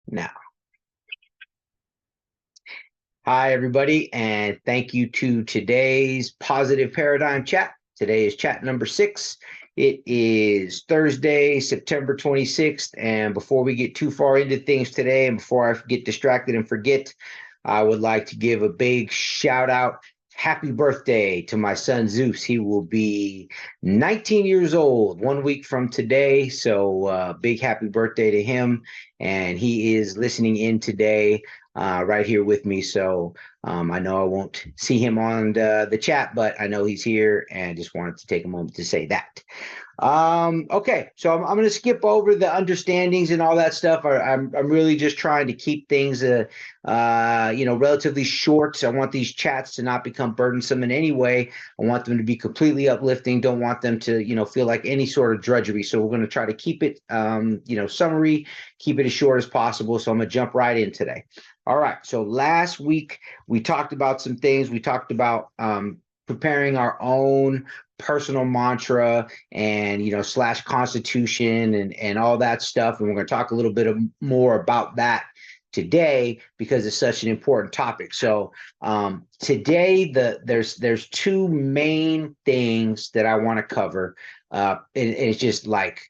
Now, hi everybody, and thank you to today's Positive Paradigm Chat. Today is chat number 6. It is Thursday, September 26th, and before we get too far into things today, and before I get distracted and forget, I would like to give a big shout out. Happy birthday to my son Zeus. He will be 19 years old 1 week from today. So, big happy birthday to him. And he is listening in today right here with me. So I know I won't see him on the chat, but I know he's here and just wanted to take a moment to say that. Okay, so I'm going to skip over the understandings and all that stuff. I'm really just trying to keep things relatively short. I want these chats to not become burdensome in any way. I want them to be completely uplifting. Don't want them to feel like any sort of drudgery. So we're going to try to keep it summary, keep it as short as possible. So I'm going to jump right in today. All right. So last week we talked about some things. We talked about preparing our own personal mantra and slash constitution and all that stuff. And we're going to talk a little bit more about that today because it's such an important topic. So today there's two main things that I want to cover. And it's just like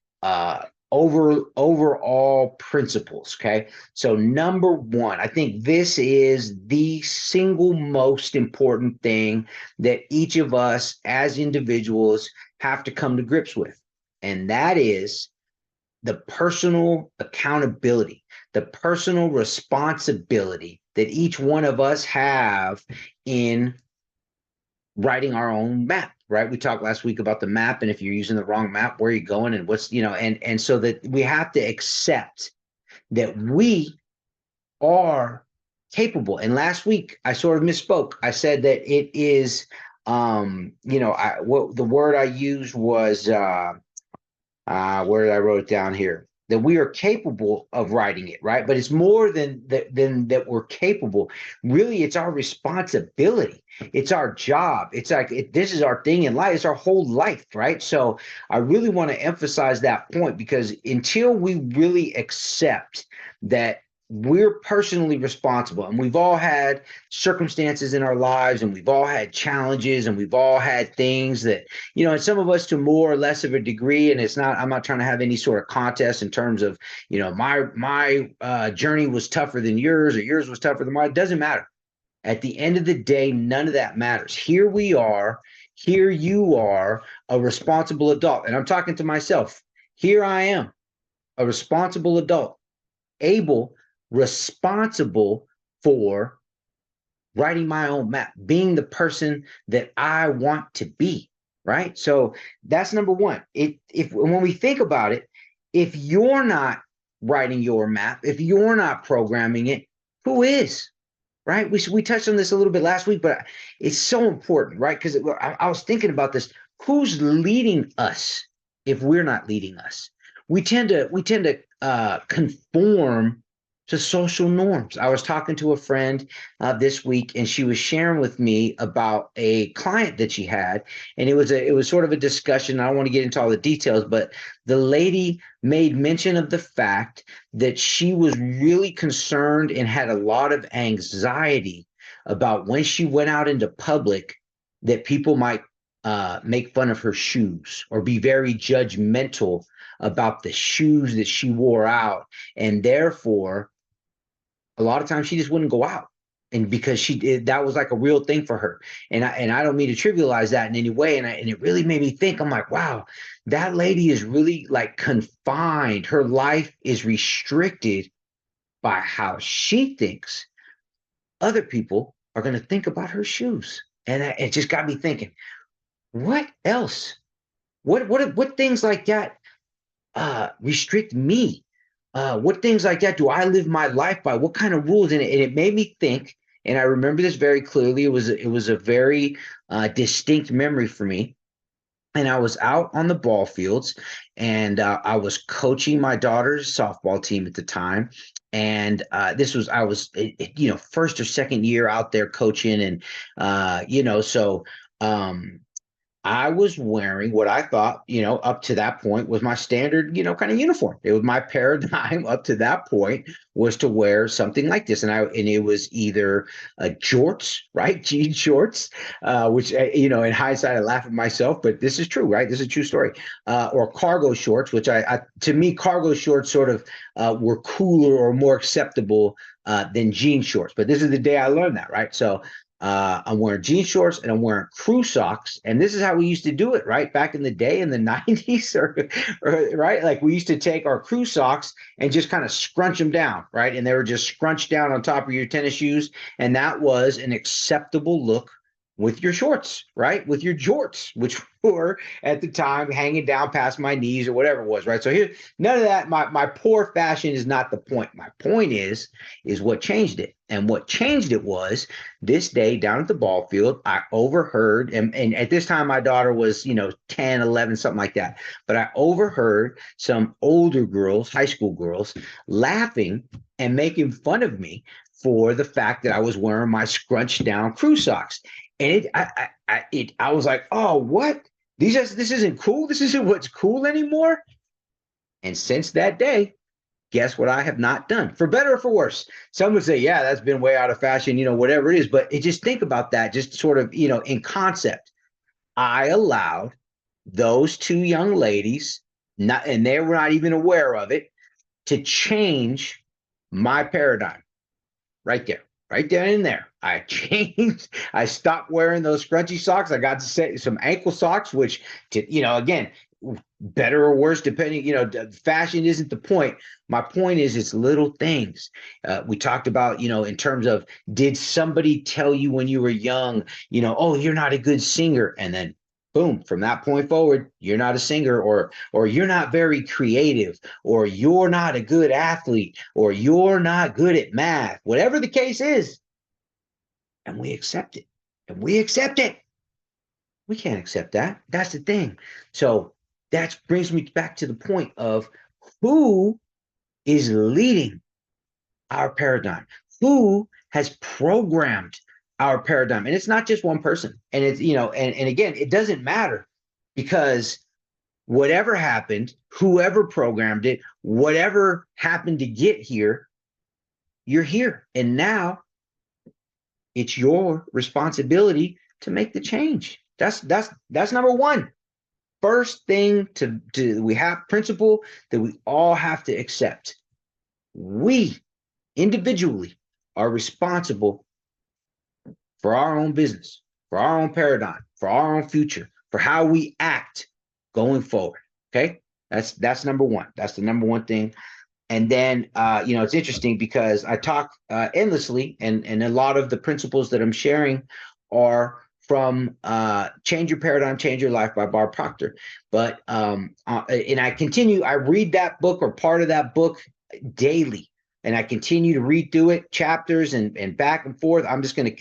overall principles. Okay. So number one, I think this is the single most important thing that each of us as individuals have to come to grips with. And that is the personal accountability, the personal responsibility that each one of us have in writing our own map, right? We talked last week about the map, and if you're using the wrong map, where are you going, and and so that we have to accept that we are capable. And last week I sort of misspoke. I said that it is what the word I used was where did I wrote it down here? That we are capable of writing it, right? But it's more than that we're capable. Really, it's our responsibility. It's our job. It's like this is our thing in life. It's our whole life, right? So I really want to emphasize that point because until we really accept that we're personally responsible, and we've all had circumstances in our lives, and we've all had challenges, and we've all had things that and some of us to more or less of a degree. And I'm not trying to have any sort of contest in terms of, my journey was tougher than yours or yours was tougher than mine. It doesn't matter. At the end of the day, none of that matters. Here we are. Here you are, a responsible adult. And I'm talking to myself. Here I am, a responsible adult, able, responsible for writing my own map, being the person that I want to be, right? So that's number one. If when we think about it, if you're not writing your map, if you're not programming it, who is? Right? We touched on this a little bit last week, but it's so important, right? Because I was thinking about this. Who's leading us if we're not leading us? We tend to conform to social norms. I was talking to a friend this week, and she was sharing with me about a client that she had, and it was sort of a discussion. I don't want to get into all the details, but the lady made mention of the fact that she was really concerned and had a lot of anxiety about when she went out into public that people might make fun of her shoes or be very judgmental about the shoes that she wore out, and therefore a lot of times she just wouldn't go out. And because she did, that was like a real thing for her. And I don't mean to trivialize that in any way. And it really made me think, I'm like, wow, that lady is really like confined. Her life is restricted by how she thinks other people are going to think about her shoes. And it just got me thinking, what else? What things like that restrict me? What things like that do I live my life by? What kind of rules? And it made me think, and I remember this very clearly. It was a very distinct memory for me. And I was out on the ball fields, and I was coaching my daughter's softball team at the time. And I was first or second year out there coaching, and so. I was wearing what I thought, up to that point was my standard, kind of uniform. It was my paradigm up to that point was to wear something like this. And it was either jorts, right? Jean shorts, which, in hindsight, I laugh at myself, but this is true, right? This is a true story. Or cargo shorts, which to me, cargo shorts sort of were cooler or more acceptable than jean shorts. But this is the day I learned that, right? So I'm wearing jean shorts and I'm wearing crew socks. And this is how we used to do it, right? Back in the day in the 90s, right? Like we used to take our crew socks and just kind of scrunch them down, right? And they were just scrunched down on top of your tennis shoes. And that was an acceptable look with your shorts, right? With your jorts, which were at the time hanging down past my knees or whatever it was, right? So here, none of that. My poor fashion is not the point. My point is what changed it. And what changed it was this day down at the ball field, I overheard, and at this time my daughter was, 10, 11, something like that. But I overheard some older girls, high school girls, laughing and making fun of me for the fact that I was wearing my scrunched down crew socks. And I was like, oh, what? This isn't cool. This isn't what's cool anymore. And since that day, guess what I have not done, for better or for worse. Some would say, yeah, that's been way out of fashion, whatever it is. But just think about that, just sort of, in concept. I allowed those two young ladies, and they were not even aware of it, to change my paradigm right there. Right then and there, I changed. I stopped wearing those scrunchy socks. I got to say some ankle socks, which, again, better or worse, depending, fashion isn't the point. My point is it's little things. We talked about, in terms of, did somebody tell you when you were young, oh, you're not a good singer. And then boom, from that point forward, you're not a singer, or you're not very creative, or you're not a good athlete, or you're not good at math, whatever the case is. And we accept it. And we accept it. We can't accept that. That's the thing. So that brings me back to the point of who is leading our paradigm, who has programmed our paradigm. And it's not just one person. And it's, and again, it doesn't matter, because whatever happened, whoever programmed it, whatever happened to get here, you're here. And now it's your responsibility to make the change. That's number one. First thing we have principle that we all have to accept. We individually are responsible for our own business, for our own paradigm, for our own future, for how we act going forward. Okay. That's number one. That's the number one thing. And then, it's interesting because I talk endlessly, and a lot of the principles that I'm sharing are from Change Your Paradigm, Change Your Life by Bob Proctor. But and I read that book or part of that book daily, and I continue to read through it, chapters and back and forth.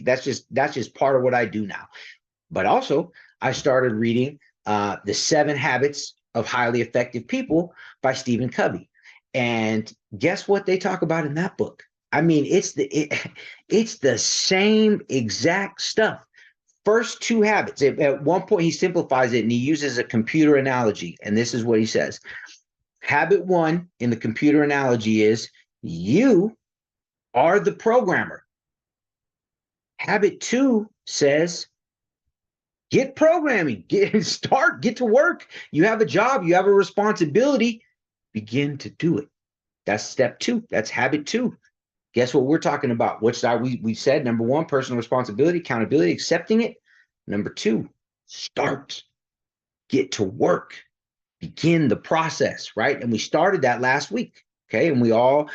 That's just part of what I do now. But also, I started reading The 7 Habits of Highly Effective People by Stephen Covey. And guess what they talk about in that book? I mean, it's the same exact stuff. First 2 habits. At one point, he simplifies it and he uses a computer analogy. And this is what he says. Habit 1 in the computer analogy is you are the programmer. Habit 2 says, get programming, get to work. You have a job, you have a responsibility. Begin to do it. That's step 2. That's habit 2. Guess what we're talking about? Which we said, number 1, personal responsibility, accountability, accepting it. Number 2, start. Get to work. Begin the process, right? And we started that last week. Okay. And we all,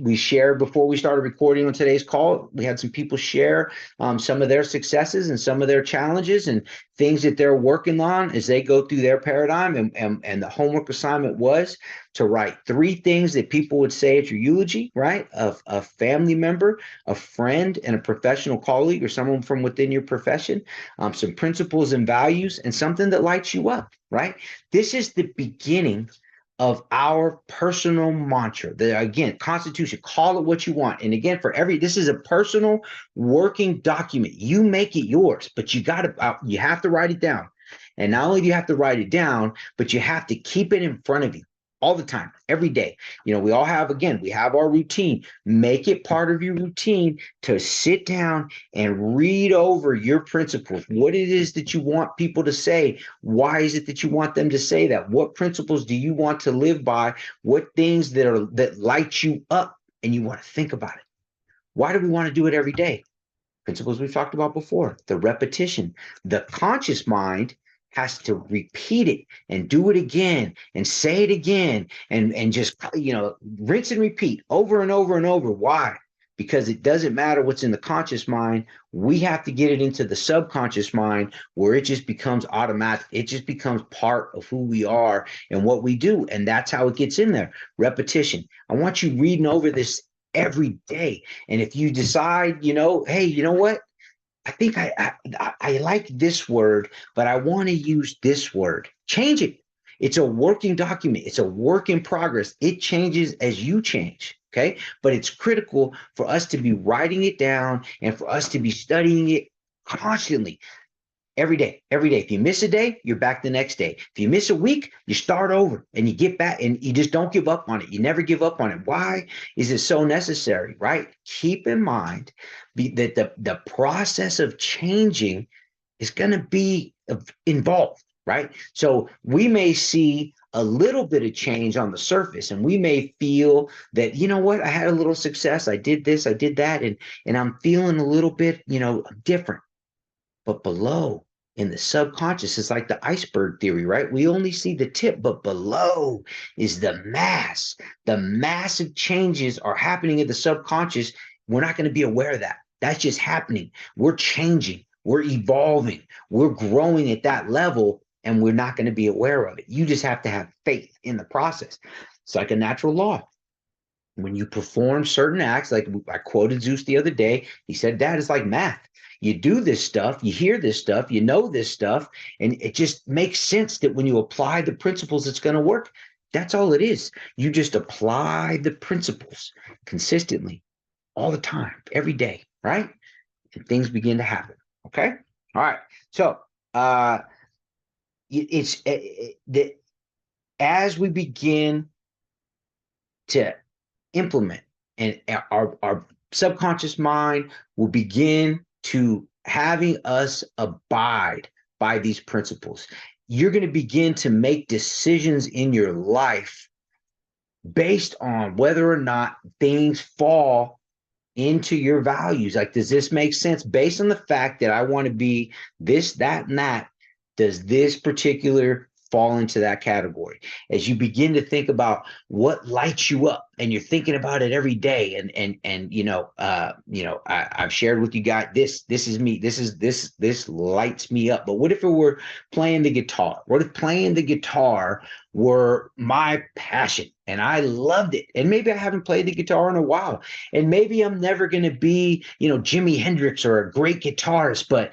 we shared before we started recording on today's call. We had some people share some of their successes and some of their challenges and things that they're working on as they go through their paradigm. And the homework assignment was to write 3 things that people would say at your eulogy, right? Of a family member, a friend, and a professional colleague or someone from within your profession, some principles and values, and something that lights you up, right? This is the beginning of our personal mantra. Again, Constitution, call it what you want. And again, this is a personal working document. You make it yours, but you have to write it down. And not only do you have to write it down, but you have to keep it in front of you all the time, every day. We all have, again, we have our routine. Make it part of your routine to sit down and read over your principles, what it is that you want people to say. Why is it that you want them to say that? What principles do you want to live by? What things that light you up, and you want to think about it. Why do we want to do it every day? Principles we've talked about before, the repetition. The conscious mind has to repeat it and do it again and say it again and just, rinse and repeat over and over and over. Why? Because it doesn't matter what's in the conscious mind. We have to get it into the subconscious mind where it just becomes automatic. It just becomes part of who we are and what we do. And that's how it gets in there. Repetition. I want you reading over this every day. And if you decide, hey, you know what? I think I like this word, but I want to use this word. Change it. It's a working document. It's a work in progress. It changes as you change. Okay. But it's critical for us to be writing it down and for us to be studying it constantly. Every day, every day. If you miss a day, you're back the next day. If you miss a week, you start over and you get back and you just don't give up on it. You never give up on it. Why is it so necessary, right? Keep in mind that the process of changing is going to be involved, right? So we may see a little bit of change on the surface and we may feel that, you know what, I had a little success. I did this, I did that, and I'm feeling a little bit, different. But below, in the subconscious, it's like the iceberg theory, right? We only see the tip, but below is the mass. The massive changes are happening in the subconscious. We're not going to be aware of that. That's just happening. We're changing. We're evolving. We're growing at that level, and we're not going to be aware of it. You just have to have faith in the process. It's like a natural law. When you perform certain acts, like I quoted Zeus the other day, he said, Dad, it's like math. You do this stuff, you hear this stuff, you know this stuff, and it just makes sense that when you apply the principles, it's going to work. That's all it is. You just apply the principles consistently all the time, every day, right? And things begin to happen. Okay. All right. So as we begin to implement, and our subconscious mind will begin to having us abide by these principles. You're going to begin to make decisions in your life based on whether or not things fall into your values. Like, does this make sense? Based on the fact that I want to be this, that, and that, does this particular fall into that category? As you begin to think about what lights you up, and you're thinking about it every day, I've shared with you guys, this is me, this lights me up. But what if it were playing the guitar? What if playing the guitar were my passion and I loved it? And maybe I haven't played the guitar in a while, and maybe I'm never going to be, Jimi Hendrix or a great guitarist, but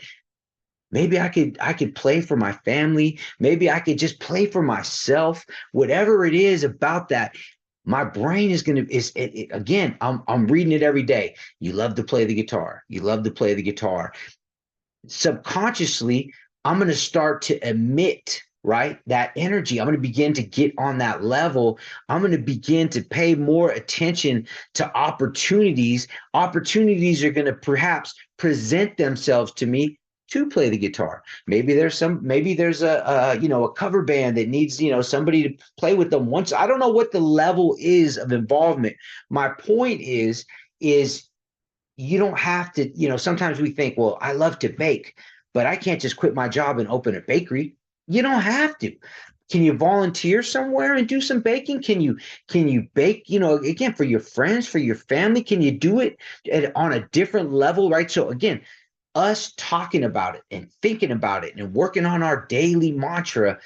maybe I could play for my family. Maybe I could just play for myself. Whatever it is about that, my brain is going to, again, I'm reading it every day. You love to play the guitar. You love to play the guitar. Subconsciously, I'm going to start to emit, right, that energy. I'm going to begin to get on that level. I'm going to begin to pay more attention to opportunities. Opportunities are going to perhaps present themselves to me to play the guitar. Maybe there's a cover band that needs, somebody to play with them once. I don't know what the level is of involvement. My point is you don't have to, sometimes we think, well, I love to bake, but I can't just quit my job and open a bakery. You don't have to. Can you volunteer somewhere and do some baking? Can you bake, again, for your friends, for your family? Can you do it on a different level, right? So again, us talking about it and thinking about it and working on our daily mantra,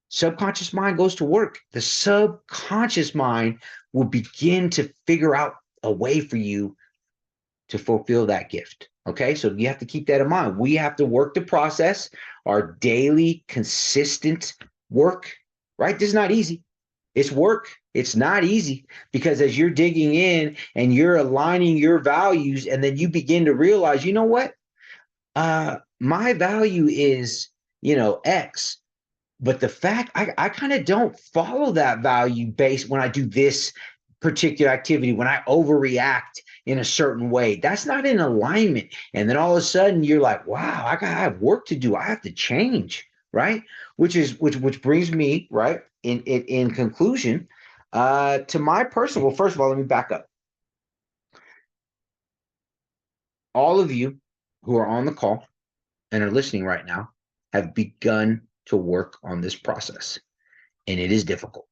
subconscious mind goes to work. The subconscious mind will begin to figure out a way for you to fulfill that gift. Okay, so you have to keep that in mind. We have to work the process, our daily, consistent work, right? This is not easy. It's work. It's not easy, because as you're digging in and you're aligning your values, and then you begin to realize, you know what? My value is X. But the fact I kind of don't follow that value based when I do this particular activity, when I overreact in a certain way, that's not in alignment. And then all of a sudden you're like, wow, I have work to do. I have to change, right? Which brings me right in conclusion to my personal. Well, first of all, let me back up. All of you who are on the call and are listening right now have begun to work on this process, and it is difficult.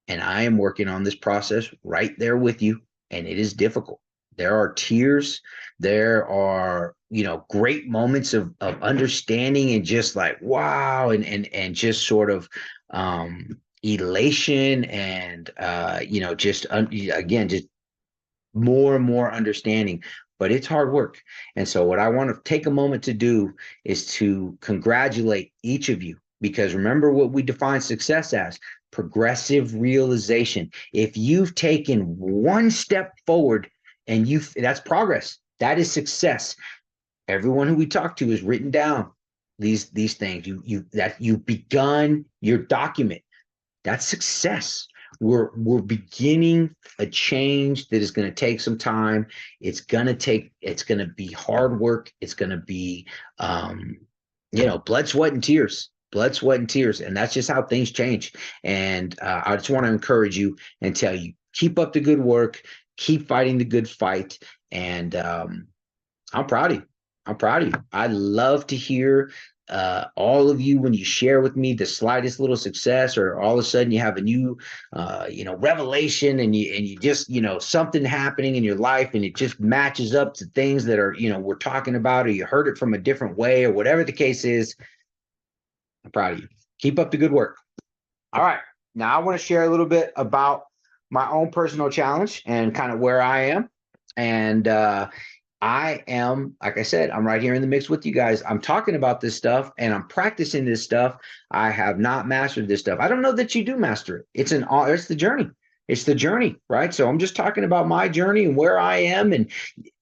And I am working on this process right there with you, and it is difficult. There are tears, there are, great moments of understanding and just like wow, and just sort of elation and again, just more and more understanding. But it's hard work. And so what I want to take a moment to do is to congratulate each of you, because remember what we define success as: progressive realization. If you've taken one step forward and that's progress, that is success. Everyone who we talk to has written down these things. You've begun your document. That's success. We're beginning a change that is going to take some time. It's going to be hard work. It's going to be blood, sweat, and tears. Blood, sweat, and tears. And that's just how things change. And I just want to encourage you and tell you, keep up the good work, keep fighting the good fight. And I'm proud of you. I'm proud of you. I love to hear all of you when you share with me the slightest little success, or all of a sudden you have a new revelation, and you just something happening in your life, and it just matches up to things that are we're talking about, or you heard it from a different way, or whatever the case is. I'm proud of you. Keep up the good work. All right, now I want to share a little bit about my own personal challenge and kind of where I am. And I am, like I said, I'm right here in the mix with you guys. I'm talking about this stuff and I'm practicing this stuff. I have not mastered this stuff. I don't know that you do master it. It's the journey. It's the journey, right? So I'm just talking about my journey and where I am. And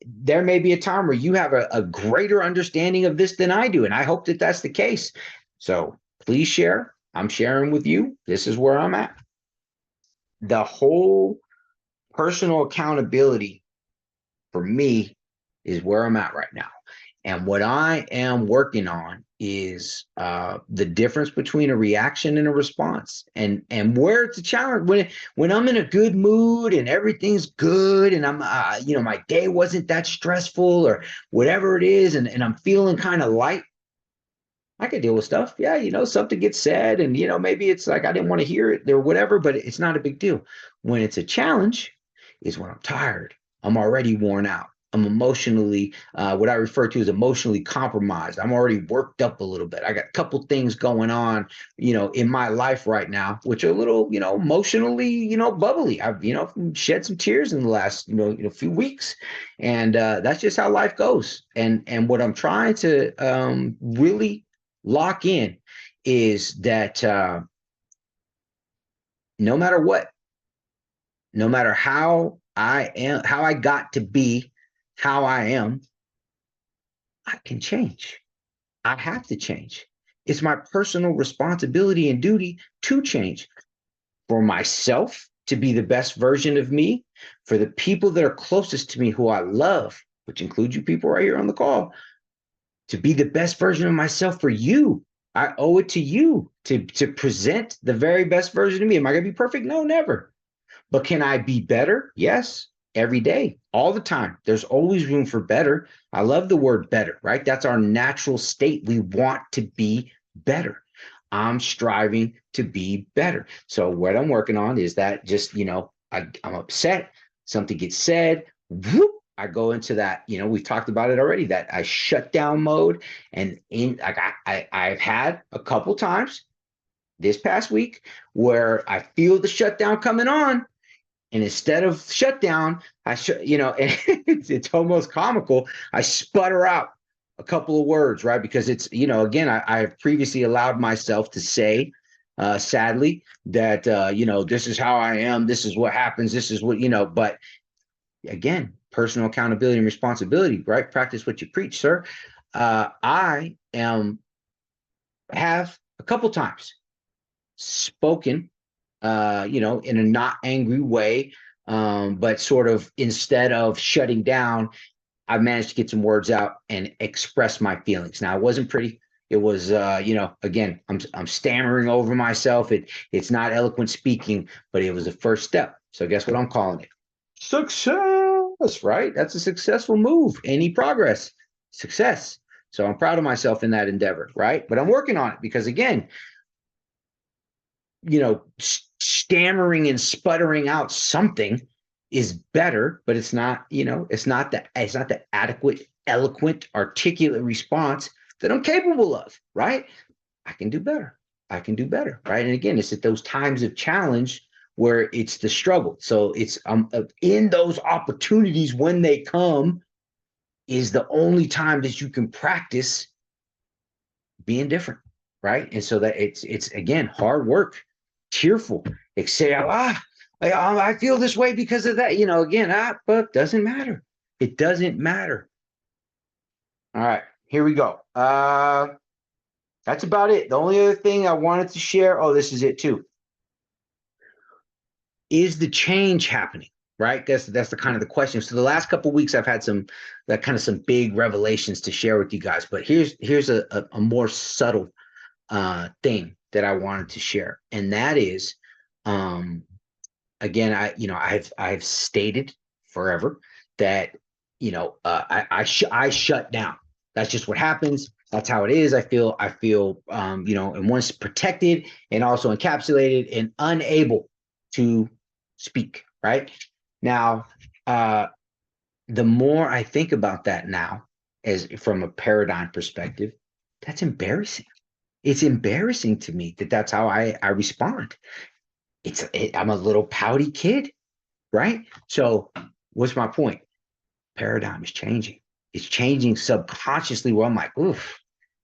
there may be a time where you have a greater understanding of this than I do. And I hope that that's the case. So please share. I'm sharing with you. This is where I'm at. The whole personal accountability for me is where I'm at right now. And what I am working on is the difference between a reaction and a response, and where it's a challenge. When I'm in a good mood and everything's good, and I'm my day wasn't that stressful or whatever it is, and I'm feeling kind of light, I can deal with stuff. Yeah, something gets said, and maybe it's like I didn't want to hear it or whatever, but it's not a big deal. When it's a challenge is when I'm tired. I'm already worn out. I'm emotionally, what I refer to as emotionally compromised. I'm already worked up a little bit. I got a couple things going on, in my life right now, which are a little, emotionally, bubbly. I've, shed some tears in the last, few weeks, and that's just how life goes. And what I'm trying to really lock in is that no matter what, no matter how I am, how I got to be how I am, I can change. I have to change. It's my personal responsibility and duty to change for myself, to be the best version of me, for the people that are closest to me who I love, which includes you people right here on the call, to be the best version of myself for you. I owe it to you to present the very best version of me. Am I going to be perfect? No, never. But can I be better? Yes, every day, all the time. There's always room for better. I love the word better, right? That's our natural state. We want to be better. I'm striving to be better. So what I'm working on is that just, I'm upset, something gets said, whoop, I go into that, we've talked about it already, that I shut down mode. And I've had a couple times this past week where I feel the shutdown coming on, and instead of shutdown, and it's almost comical. I sputter out a couple of words, right? Because it's, again, I've previously allowed myself to say, sadly, that, this is how I am. This is what happens. This is what, but again, personal accountability and responsibility, right? Practice what you preach, sir. I am have a couple times spoken, in a not angry way, but sort of instead of shutting down, I managed to get some words out and express my feelings. Now, it wasn't pretty. It was, again, I'm stammering over myself. It's not eloquent speaking, but it was the first step. So guess what I'm calling it? Success, right? That's a successful move. Any progress, success. So I'm proud of myself in that endeavor, right? But I'm working on it because, again, stammering and sputtering out something is better, but it's not the adequate, eloquent, articulate response that I'm capable of, right? I can do better. I can do better, right? And again, it's at those times of challenge where it's the struggle. So it's in those opportunities when they come is the only time that you can practice being different, right? And so that it's again hard work, cheerful, exhale. I feel this way because of that. But doesn't matter. It doesn't matter. All right, here we go. That's about it. The only other thing I wanted to share. Oh, this is it too. Is the change happening? Right. That's the kind of the question. So the last couple of weeks, I've had some big revelations to share with you guys. But here's a more subtle thing that I wanted to share, and that is, again, I've stated forever that I shut down. That's just what happens. That's how it is. I feel and once protected and also encapsulated and unable to speak. Right now, the more I think about that now, as from a paradigm perspective, that's embarrassing. It's embarrassing to me that that's how I respond. I'm a little pouty kid, right? So what's my point? Paradigm is changing. It's changing subconsciously where I'm like, oof,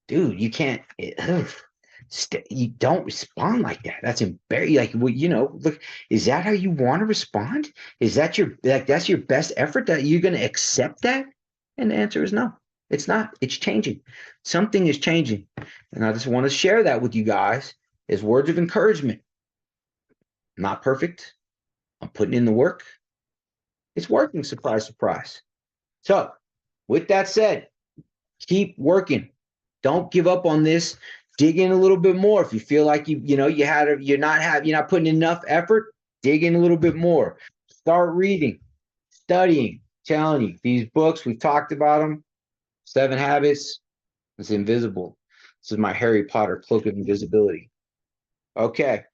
dude, you can't, you don't respond like that. That's embarrassing. Like, look, is that how you want to respond? Is that that's your best effort, that you're going to accept that? And the answer is no, it's not. It's changing. Something is changing. And I just want to share that with you guys as words of encouragement. I'm not perfect. I'm putting in the work. It's working, surprise, surprise. So with that said, keep working. Don't give up on this. Dig in a little bit more. If you feel like you're not putting enough effort, dig in a little bit more. Start reading, studying. I'm telling you, these books, we've talked about them. 7 Habits. It's invisible. This is my Harry Potter Cloak of Invisibility. Okay.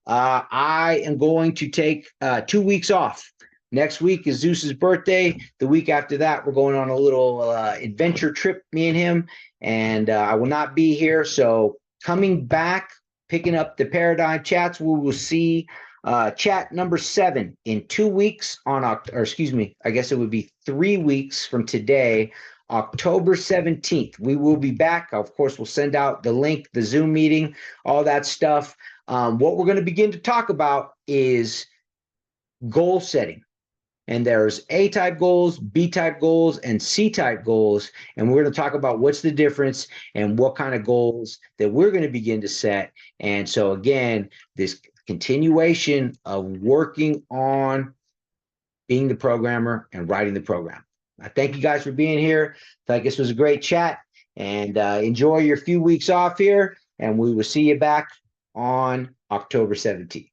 I am going to take 2 weeks off. Next week is Zeus's birthday. The week after that, we're going on a little adventure trip, me and him, and I will not be here. So coming back, picking up the Paradigm Chats, we will see chat number 7 in 2 weeks I guess it would be 3 weeks from today, October 17th. We will be back. Of course, we'll send out the link, the Zoom meeting, all that stuff. What we're going to begin to talk about is goal setting. And there's A-type goals, B-type goals, and C-type goals. And we're going to talk about what's the difference and what kind of goals that we're going to begin to set. And so, again, this continuation of working on being the programmer and writing the program. I thank you guys for being here. I think this was a great chat. And enjoy your few weeks off here. And we will see you back on October 17th.